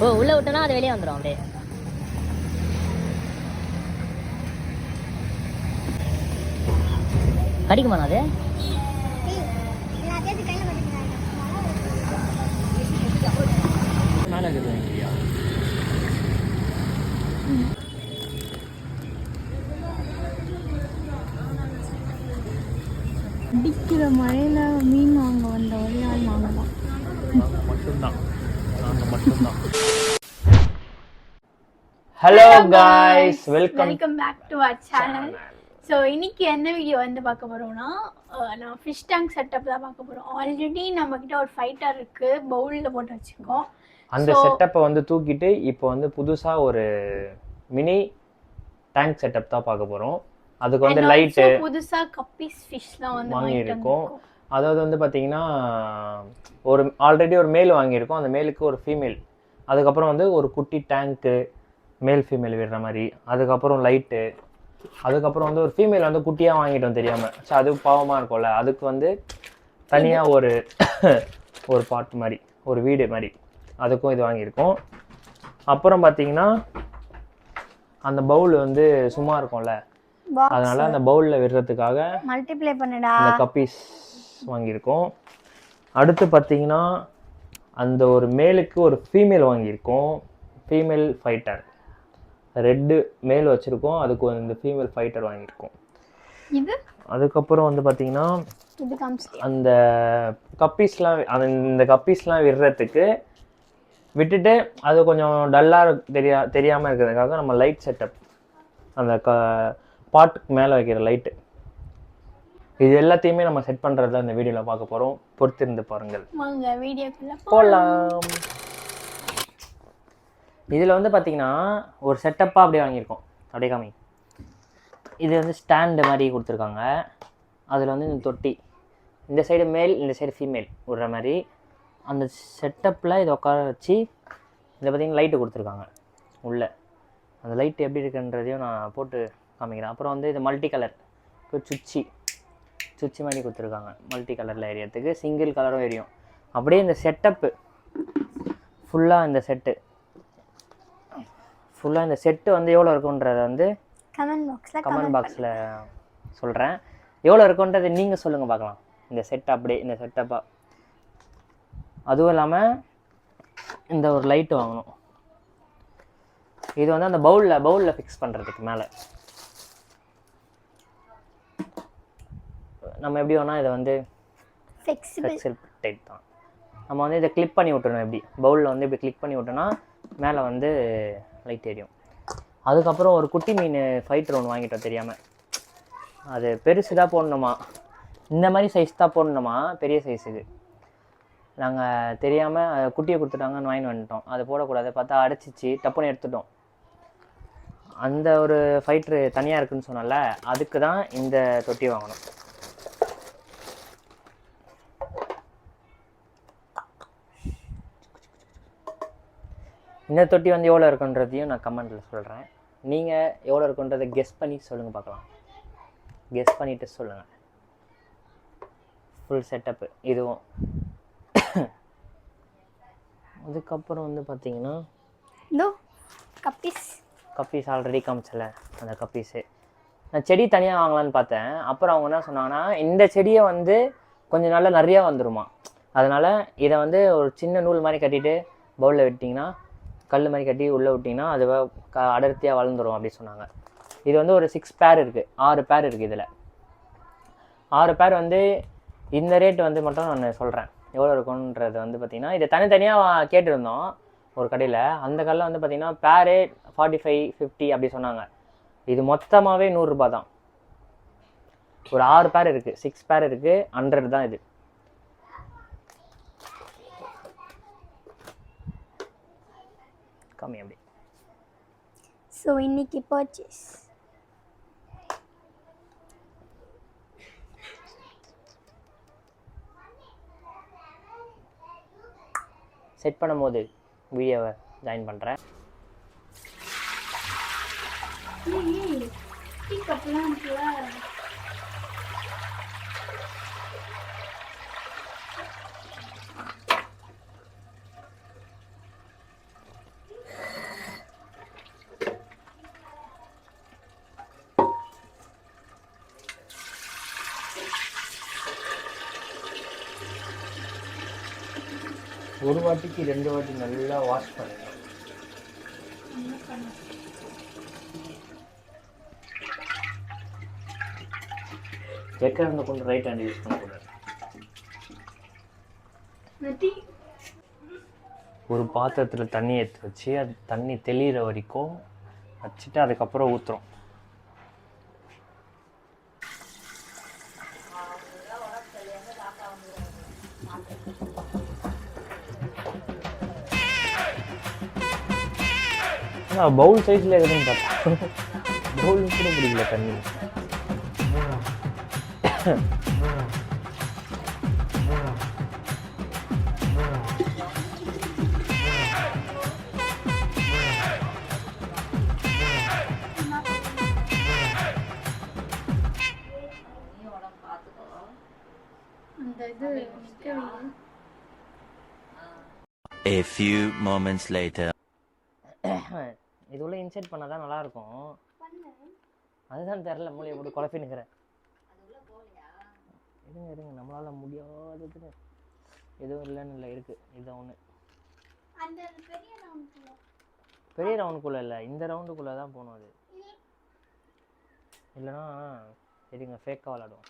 ஓ உள்ள விட்டனா அது வெளியே வந்துடும் அப்படியே. கடிக்குமா அது? அடிக்கிற மழையில மீன் வாங்க வந்த ஒரே ஆள் நாங்கள் தான். Hello guys, welcome back to our channel. So இன்னைக்கு என்ன வீடியோ வந்து பார்க்க போகிறோம்னா, நான் ஃபிஷ் டேங்க் செட்டப் தான் பார்க்க போகிறோம். ஆல்ரெடி நம்மக்கிட்ட ஒரு ஃபைட்டர் இருக்குது, பவுலில் போட்டு வச்சுருக்கோம். அந்த செட்டப்பை வந்து தூக்கிட்டு இப்போ வந்து புதுசாக ஒரு மினி டேங்க் செட்டப் தான் பார்க்க போகிறோம். அதுக்கு வந்து லைட்டு புதுசாக கப்பீஸ் ஃபிஷ்லாம் வந்து வாங்கியிருக்கோம். அதாவது வந்து பார்த்தீங்கன்னா ஒரு ஆல்ரெடி ஒரு மேல் வாங்கியிருக்கோம், அந்த மேலுக்கு ஒரு ஃபீமேல், அதுக்கப்புறம் வந்து ஒரு குட்டி டேங்க்கு மேல் ஃபீமேல் விடுற மாதிரி, அதுக்கப்புறம் லைட்டு, அதுக்கப்புறம் வந்து ஒரு ஃபீமேல் வந்து குட்டியாக வாங்கிட்டோம் தெரியாமல். ஸோ அது பாவமாக இருக்கும்ல, அதுக்கு வந்து தனியாக ஒரு பாட் மாதிரி, ஒரு வீடு மாதிரி, அதுக்கும் இது வாங்கியிருக்கோம். அப்புறம் பார்த்தீங்கன்னா அந்த பவுல் வந்து சும்மா இருக்கும்ல, அதனால அந்த பவுலில் விடுறதுக்காக மல்டிப்ளை பண்ணடா இந்த கப்பீஸ் வாங்கியிருக்கோம். அடுத்து பார்த்தீங்கன்னா அந்த ஒரு மேலுக்கு ஒரு ஃபீமேல் வாங்கியிருக்கோம், ஃபீமேல் ஃபைட்டர். ரெட்டு மேல் வச்சுருக்கோம், அதுக்கு இந்த ஃபீமேல் ஃபைட்டர் வாங்கியிருக்கோம். இது அதுக்கப்புறம் வந்து பார்த்தீங்கன்னா அந்த கப்பீஸ்லாம் இந்த கப்பீஸ்லாம் விடுறதுக்கு விட்டுட்டு அது கொஞ்சம் டல்லாக தெரியாமல் இருக்கிறதுக்காக நம்ம லைட் செட்டப், அந்த பாட்டுக்கு மேலே வைக்கிற லைட்டு, இது எல்லாத்தையுமே நம்ம செட் பண்ணுறது தான் இந்த வீடியோவில் பார்க்க போகிறோம். பொறுத்திருந்து பாருங்கள், போகலாம். இதில் வந்து பார்த்தீங்கன்னா ஒரு செட்டப்பாக அப்படியே வாங்கியிருக்கோம். அப்படியே காமி, இது வந்து ஸ்டாண்டு மாதிரி கொடுத்துருக்காங்க. அதில் வந்து இந்த தொட்டி, இந்த சைடு மேல், இந்த சைடு ஃபீமேல் விடுற மாதிரி. அந்த செட்டப்பில் இதை உட்கார வச்சு இதை பார்த்திங்கன்னா லைட்டு கொடுத்துருக்காங்க உள்ளே. அந்த லைட்டு எப்படி இருக்குன்றதையும் நான் போட்டு காமிக்கிறேன். அப்புறம் வந்து இது மல்டி கலர் சுச்சி மாதிரி கொடுத்துருக்காங்க, மல்டி கலரில் எரியறதுக்கு. சிங்கிள் கலரும் எரியும். அப்படியே இந்த செட்டப்பு ஃபுல்லாக இந்த செட்டு வந்து எவ்வளோ இருக்குன்றதை வந்து கமெண்ட் பாக்ஸில் சொல்கிறேன். எவ்வளோ இருக்குன்றதை நீங்கள் சொல்லுங்கள் பார்க்கலாம். இந்த செட் அப்படியே இந்த செட்டப்பாக. அதுவும் இல்லாமல் இந்த ஒரு லைட்டு வாங்கணும். இது வந்து அந்த பவுலில் ஃபிக்ஸ் பண்ணுறதுக்கு மேலே நம்ம எப்படி வேணால் இதை வந்து ஃப்ளெக்சிபிள் டைப் தான். நம்ம வந்து இதை கிளிக் பண்ணி விட்டணும். எப்படி பவுலில் வந்து இப்படி கிளிக் பண்ணி விட்டோன்னா மேலே வந்து லைட் எரியும். அதுக்கப்புறம் ஒரு குட்டி மீன் ஃபைட்டர் ஒன்று வாங்கிட்டோம் தெரியாமல். அது பெருசு தான் போடணுமா, இந்த மாதிரி சைஸ் தான் போடணுமா, பெரிய சைஸுக்கு. நாங்கள் தெரியாமல் குட்டியை கொடுத்துட்டாங்கன்னு வாங்கிட்டு வந்துட்டோம். அது போடக்கூடாது பார்த்தா அடைச்சிச்சு, டப்புன்னு எடுத்துட்டோம். அந்த ஒரு ஃபைட்ரு தனியாக இருக்குதுன்னு சொன்னால, அதுக்கு தான் இந்த தொட்டி வாங்கணும். இந்த தொட்டி வந்து எவ்வளோ இருக்குன்றதையும் நான் கமெண்ட்டில் சொல்கிறேன். நீங்கள் எவ்வளோ இருக்குன்றதை கெஸ் பண்ணி சொல்லுங்கள் பார்க்கலாம். கெஸ் பண்ணிவிட்டு சொல்லுங்கள். ஃபுல் செட்டப்பு இதுவும். அதுக்கப்புறம் வந்து பார்த்தீங்கன்னா கப்பீஸ் ஆல்ரெடி காமிச்சல, அந்த கப்பீஸு. நான் செடி தனியாக வாங்கலான்னு பார்த்தேன். அப்புறம் அவங்க என்ன சொன்னாங்கன்னா, இந்த செடியை வந்து கொஞ்சம் நாளில் நிறையா வந்துடுமா, அதனால் இதை வந்து ஒரு சின்ன நூல் மாதிரி கட்டிட்டு பவுலில் விட்டிங்கன்னா, கல் மாதிரி கட்டி உள்ளே விட்டிங்கன்னா அது அடர்த்தியாக வளர்ந்துடும் அப்படி சொன்னாங்க. இது வந்து ஒரு 6 பேர் இருக்குது, 6 பேர் இருக்குது. இதில் 6 பேர் வந்து இந்த ரேட்டு வந்து மட்டும் நான் சொல்கிறேன் எவ்வளோ இருக்குன்றது வந்து பார்த்திங்கன்னா, இதை தனித்தனியாக கேட்டுருந்தோம் ஒரு கடையில். அந்த கடையில் வந்து பார்த்திங்கன்னா பேரே 45, 50 அப்படி சொன்னாங்க. இது மொத்தமாகவே 100 ரூபா தான். ஒரு 6 பேர் இருக்குது, 6 பேர் இருக்குது, 100 தான் இது. கம்மி அப்படி. ஸோ இன்னைக்கு பர்ச்சேஸ் செட் பண்ணும்போது வீடியோவை ஜாயின் பண்ணுறேன். ஒரு வாட்டிக்கு 2 வாட்டி நல்லா வாஷ் பண்ணிடணும். லெஃப்ட் ஹேண்டில் கொண்டு ரைட் ஹேண்ட் யூஸ் பண்ணக்கூடாது. ஒரு பாத்திரத்தில் தண்ணி எடுத்து வச்சு அது தண்ணி தெளிகிற வரைக்கும் வச்சுட்டு அதுக்கப்புறம் ஊற்றுறோம். பவுல் சைஸில் இருக்குதுன்னு பார்த்தா பவுல் கூட பிடிக்கல தண்ணி. A few moments later. இது உள்ள இன்செர்ட் பண்ணால் தான் நல்லாயிருக்கும். அதுதான் தெரில, மூளையை போட்டு குழப்பினுக்கிறேன். இருங்க நம்மளால் முடியாததுன்னு எதுவும் இல்லைன்னு இல்லை, இருக்குது. இதுதான் ஒன்று. பெரிய ரவுண்டுக்குள்ளே இல்லை, இந்த ரவுண்டுக்குள்ளே தான் போகணும். அது இல்லைன்னா சரிங்க ஃபேக்காக விளாடுவோம்.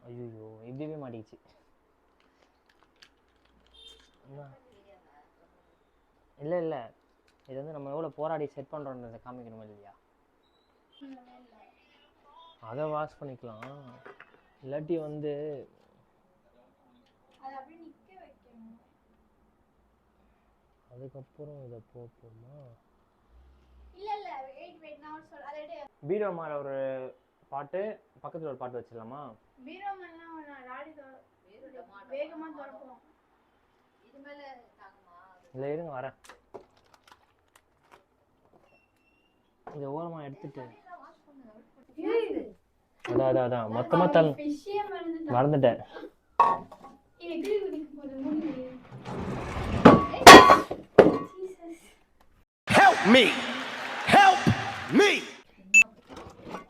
ஐயோ இப்படியே மாட்டிக்கிச்சு. இல்லை இது வந்து நம்ம எவ்வளோ போராடி செட் பண்ணுறோன்றதை காமிக்கணுமா இல்லையா? அதை வாஷ் பண்ணிக்கலாம். இல்லாட்டி வந்து அதுக்கப்புறம் இதை போப்போமா? பீரோ மாற ஒரு பாட்டு பக்கத்தில் ஒரு பாட்டு வச்சிடலாமா? இல்லை இருங்க வரேன். இதை ஓரமாக எடுத்துட்டு அதான் மொத்தமாக மறந்துட்டேன்.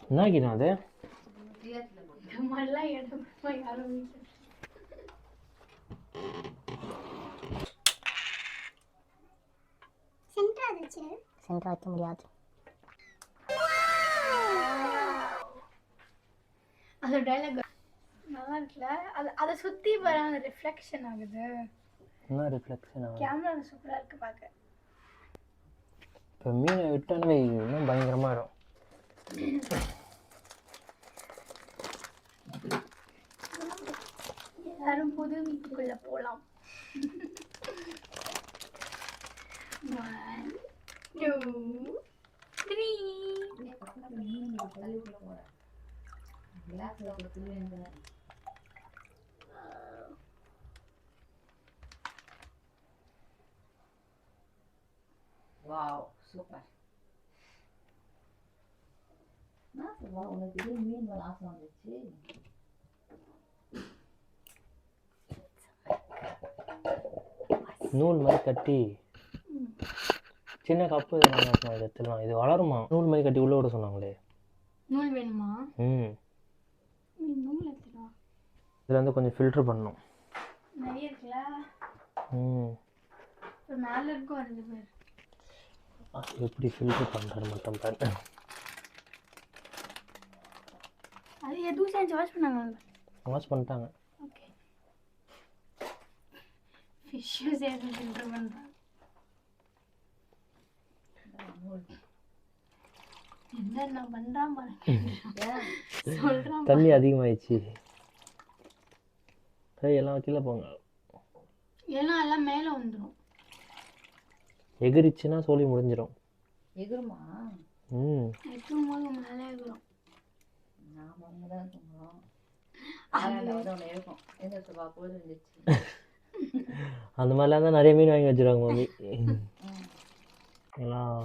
என்ன அது? சென்டர் வைக்க முடியாது. அது டயலாக் நல்லா இருக்குல்ல? அதை சுற்றி வர ரிஃப்ளெக்ஷன் ஆகுது. என்ன ரிஃப்ளெக்ஷன் ஆகுது? கேமரா சூப்பராக இருக்குது பார்க்க. இப்போ மீனை விட்டானே இன்னும் பயங்கரமாக இருக்கும். எல்லாரும் புது வீட்டுக்குள்ள போகலாம். 1 2 3. Wow super. நான் சொல்லுவேன் உனக்கு இது மீன் மேலே ஆசை வந்துச்சு. நூல் மாதிரி கட்டி சின்ன கப்பு எடுத்துலாம். இது வளருமா? நூல் மாதிரி கட்டி உள்ள விட சொன்னாங்களே. நூல் வேணுமா? நூல் எடுத்துக்கலாம். இதில் வந்து கொஞ்சம் ஃபில்டர் பண்ணணும். நிறைய இருக்குல்ல? இப்போ மேலே இருக்கும் 2 பேர். எப்படி ஃபில்டர் பண்ணுறது மட்டும் பாரு. அது எதுவும் செஞ்சு வாஷ் பண்ணாங்க? வாஷ் பண்ணிட்டாங்க. ஓகே. ஃபிஷ்ஷு சேர்த்து ஃபில்டர் பண்ணுறாங்க. என்ன பண்ணுறான் சொல்கிறான். தண்ணி அதிகமாகிடுச்சு. எல்லாம் கீழே போங்க. எல்லாம் மேலே வந்துடும். எகிரிச்சுன்னா சொல்லி முடிஞ்சிடும். எகுருமா? எகும் போது மேலே எகுரும். நாம தான் தூங்குறோம். ஒன்று இருக்கும். எந்த சுபா போது இருந்துச்சு. அந்த மாதிரிலாம் தான் நிறைய மீன் வாங்கி வச்சுருவாங்க மம்மி. எல்லாம்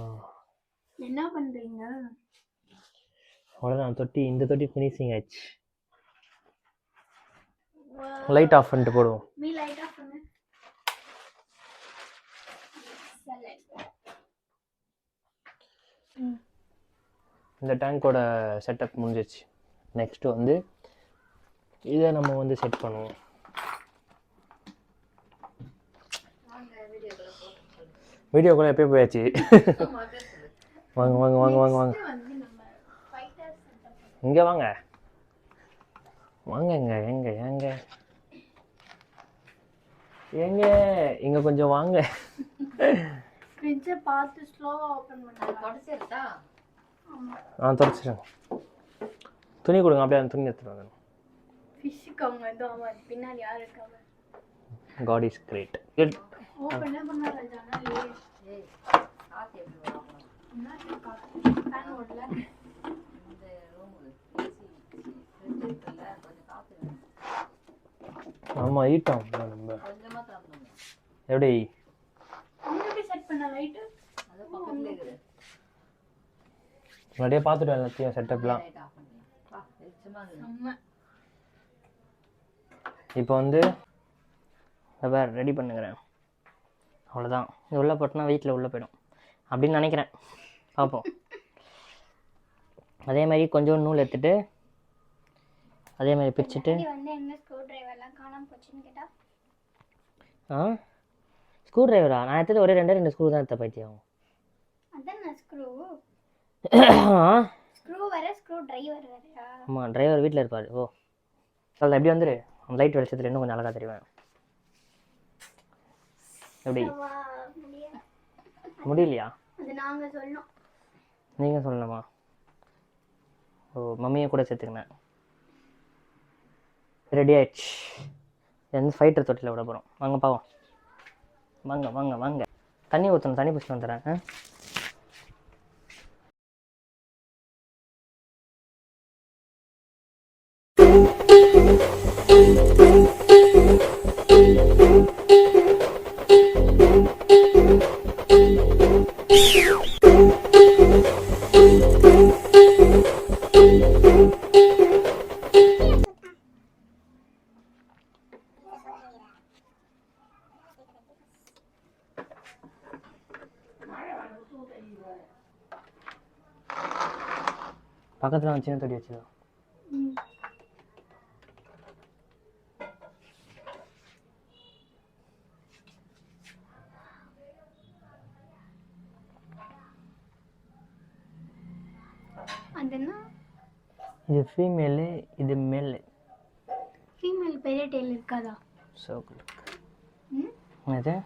என்ன பண்ணுறீங்க? அவ்வளோதான். இந்த தொட்டி ஃபினிஷிங் ஆயிடுச்சு. லைட் ஆஃப் பண்ணிட்டு போடுவோம். மீ லைட் ஆஃப் பண்ணு. இந்த டேங்கோட செட்டப் முடிஞ்சிச்சு. நெக்ஸ்ட் வந்து இதை நம்ம வந்து செட் பண்ணுவோம். வீடியோ கூட எப்பயும் போயாச்சு. ஆமா, பேசுது. வாங்க வாங்க வாங்க வாங்க வாங்க வந்து நம்ம ஃபைட்டர் செட்டப் இங்கே வாங்க வாங்கங்க எங்க ஏங்க ஏங்க இங்கே கொஞ்சம் வாங்க. ஃப்ரிட்ஜை பார்த்து ஸ்லோவாக ஓப்பன் பண்ணாங்க. தொடச்சிருக்கா? தொடச்சிடுங்க. துணி கொடுங்க, அப்படியே அந்த துணி எடுத்துட்டு வந்து. ஃபிஷ்ஷுக்கு அவங்க ஏதோ அவன் பின்னாடி யார் இருக்காங்க? God is great. ஓப்பனே பண்ணாரு ஜன்னலே. ஏய், காத்து எப்படி வரும்? ஃபேன் ஓடல. இந்த ரூமுக்கு ஏசி ஃப்ரிட்ஜ் இருக்குல்ல, கொஞ்சம் காத்து வேணும். ஆமாம் ஈட்டம் நம்ம கொஞ்சமா திறந்துங்க. எப்படி அவங்க எப்படி செட் பண்ண லைட்டு? அது பக்கத்துல இருக்குது. முன்னாடியே பார்த்துட்டு எல்லாத்தையும் செட்டப்லாம். லைட் ஆஃப் பண்ணிடலாம். வா, வெளிச்சமா இருக்குது. செம்ம. இப்போ வந்து வேறு ரெடி பண்ணுங்கிறேன். அவ்வளோதான். இது உள்ளே போட்டோன்னா வீட்டில் உள்ளே போயிடும் அப்படின்னு நினைக்கிறேன். பார்ப்போம். அதே மாதிரி கொஞ்சம் நூல் எடுத்துட்டு அதே மாதிரி பிரிச்சுட்டு வந்து என்ன ஸ்க்ரூ டிரைவர்லாம் காணாம போச்சுன்னு கேட்டா ஸ்க்ரூ டிரைவரா? நான் எடுத்தது ஒரே ரெண்டு ஸ்க்ரூ தான் எடுத்த பைத்தியம். அதான் ஸ்க்ரூ ஸ்க்ரூ வேற ஸ்க்ரூ டிரைவர் வேறயா? ஆமாம், டிரைவர் வீட்டில் இருப்பார். ஓ அதில் எப்படி வந்துரு அந்த லைட் வெளிச்சத்தில் இன்னும் கொஞ்சம் அழகாக தெரிவேன். எப்படி முடியலையா? அது நாங்க சொல்லணும். நீங்கள் சொல்லணுமா? ஓ மம்மியை கூட சேர்த்துக்கினேன். ரெடி ஆயிடுச்சு. எந்த ஃபைட்டர் தொட்டியில் விட போகிறோம். வாங்க பாவோம். வாங்க வாங்க வாங்க. தண்ணி ஊற்றணும், தண்ணி பிடிச்சிட்டு வந்துடுறேன். பக்கத்தில் சின்ன தொட்டி வச்சுதான். அது என்ன? இது ஃபீமேலு, இது மேலு. ஃபீமேல் பெரிய டெயில் இருக்காதா? சோக்குல் ம், அது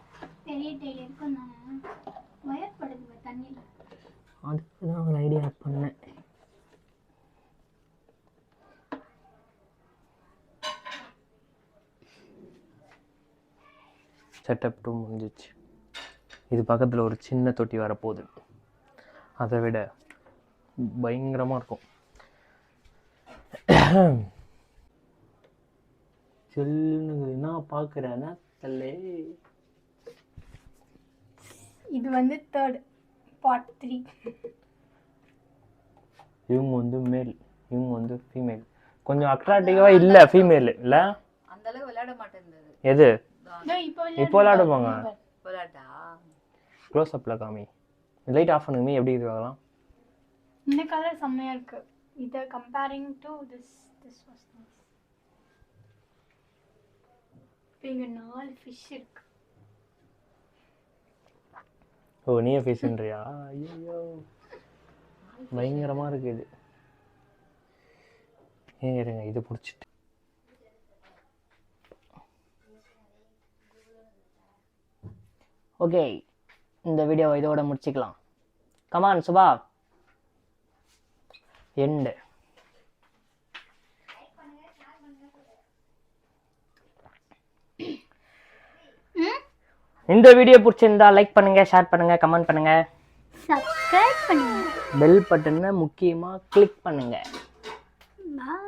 பெரிய டெயில் இருக்கும் தானே. ஒயர் படுது தண்ணியில். அதுக்கு தான் ஒரு ஐடியா பண்ணேன். செட்டப் டூ முடிஞ்சிச்சு. இது பக்கத்தில் ஒரு சின்ன தொட்டி வரப்போகுது. அதை விட பயங்கரமாக இருக்கும். சொல்லுங்க என்ன பார்க்குறேன்னா தல்லே. இது வந்து தேர்ட் பார்ட் 3. இவங்க வந்து மேல், இவங்க வந்து ஃபீமேல். கொஞ்சம் அட்ராக்டிவாக இல்லை ஃபீமேல் இல்லை. அந்த அளவுக்கு விளையாட மாட்டேங்குது. எது இப்போ விளையாடுவாங்க? விளையாட்டா? க்ளோஸ் அப்பில் காமி. லைட் ஆஃப் பண்ணுங்க. எப்படி இது ஆகலாம்? இந்த கலர் செம்மையா இருக்கு. இத comparing to this was nice. இங்க 4 ஃபிஷ் இருக்கு. ஓ நீயே ஃபீஸ்ன்றியா? ஐயோ பயங்கரமாக இருக்குது இது. ஏங்க இருங்க, இது பிடிச்சிட்டு ஓகே இந்த வீடியோவை இதோட முடிச்சுக்கலாம். Come on Subha end. இந்த வீடியோ பிடிச்சிருந்தா லைக் பண்ணுங்க, ஷேர் பண்ணுங்க, கமெண்ட் பண்ணுங்க, சப்ஸ்கிரைப் பண்ணுங்க. பெல் பட்டனை முக்கியமாக கிளிக் பண்ணுங்க. பாய்.